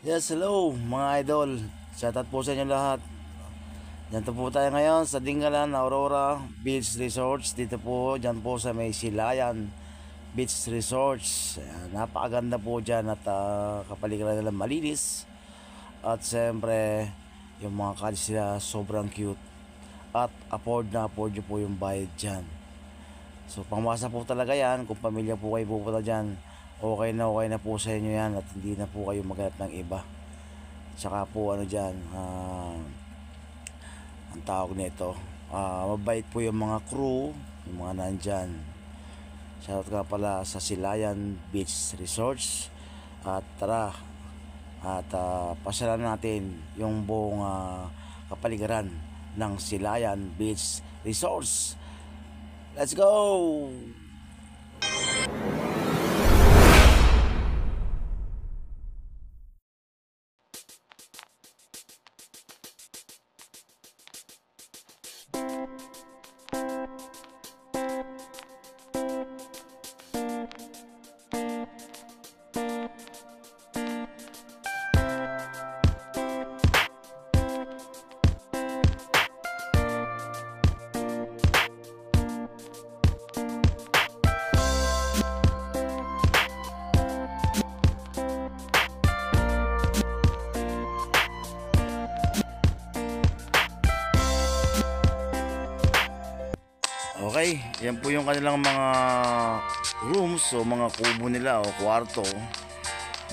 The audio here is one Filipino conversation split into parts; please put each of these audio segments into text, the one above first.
Yes, hello mga idol. Shoutout po sa inyo lahat. Dito po tayo ngayon sa Dingalan, Aurora Beach Resorts. Dito po, dyan po sa may Silayan Beach Resorts. Ayan, napakaganda po dyan at kapaligiran nila malinis. At siyempre, yung mga cottage sila sobrang cute. At afford na afford nyo po yung bayad dyan. So pangmasa po talaga yan. Kung pamilya po kayo pupunta dyan, okay na po sa inyo yan. At hindi na po kayo maghanap ng iba. Tsaka po ano dyan, ang tawag nito, mabait po yung mga crew, yung mga nandyan. Shoutout ka pala sa Silayan Beach Resorts. At tara, at pasyalan natin yung buong kapaligiran ng Silayan Beach Resorts. Let's go! Okay, yan po yung kanilang mga rooms o mga kubo nila o kwarto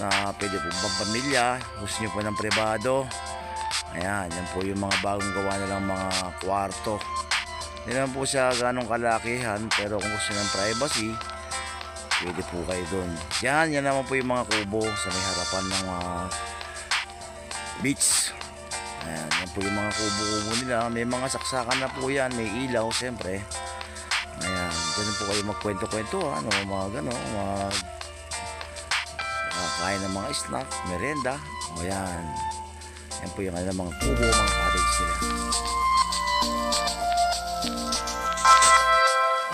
na pwede po pang pamilya. Gusto nyo po ng privado. Ayan, yan po yung mga bagong gawa nilang mga kwarto. Hindi naman po siya ganong kalakihan, pero kung gusto ng privacy, pwede po kayo dun. Yan naman po yung mga kubo sa may harapan ng beach. Ayan, yan po yung mga kubo-kubo nila. May mga saksakan na po yan, may ilaw siyempre. Ayan, ganun po kayo magkwento-kwento, mga gano'n, kain ng mga snack, merenda. Ayan, yan po yung mga kubo, mga cottage nila.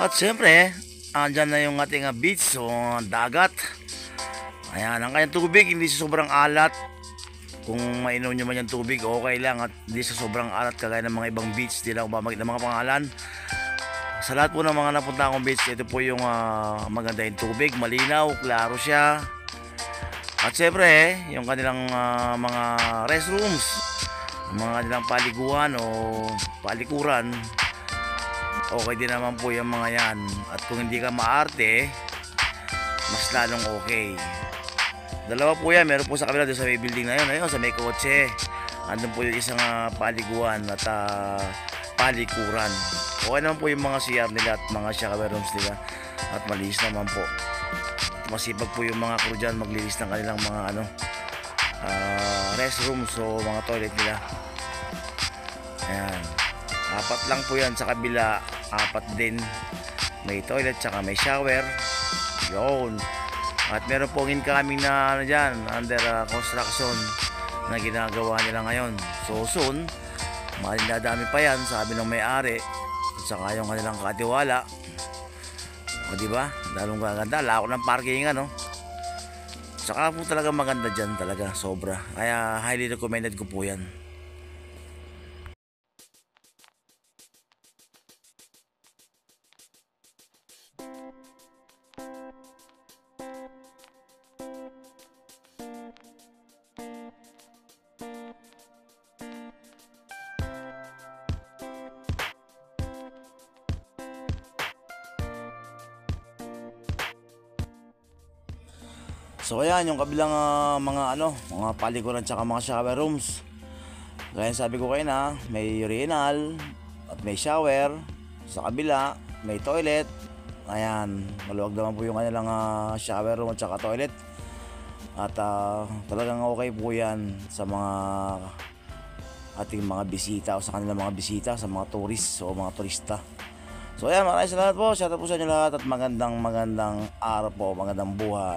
At siyempre, andyan na yung ating beach o dagat. Ayan, ang kanyang tubig, hindi siya sobrang alat. Kung mainom nyo man yung tubig, okay lang. At hindi siya sobrang alat kagaya ng mga ibang beach. Hindi lang babagit ng mga pangalan. Sa lahat po ng mga napunta akong beach, ito po yung maganda yung tubig, malinaw, klaro siya. At syempre, yung kanilang mga restrooms, mga kanilang paliguan o palikuran, okay din naman po yung mga yan. At kung hindi ka maarte, mas lalong okay. Dalawa po yan, meron po sa kabila doon sa may building na yun, ayun, sa may kotse. Andun po yung isang paliguan at palikuran. Okay naman po yung mga CR nila at mga shower rooms nila. At malinis naman po. Masipag po yung mga crew dyan maglinis ng kanilang mga restrooms o mga toilet nila. Ayan. 4 lang po yan sa kabila. 4 din. May toilet tsaka may shower. Yun. At meron pong incoming na dyan, under construction na ginagawa nila ngayon. So soon, madami pa yan, sabi ng may-ari. At saka yung kanilang katiwala. O diba? Lalong gaganda. Lako ng parking Saka po talaga maganda dyan talaga. Sobra. Kaya highly recommended ko po yan. So ayan yung kabilang mga palikuran tsaka mga shower rooms. Gaya sabi ko kayo na, may urinal at may shower. Sa kabila, may toilet. Ayan, maluwag naman po yung kanilang shower room at tsaka toilet. At talagang okay po yan sa mga ating mga bisita o sa kanilang mga bisita, sa mga tourist o mga turista. So ayan, maraming salamat po. Shoutout po sa inyo lahat at magandang araw po, magandang buhay.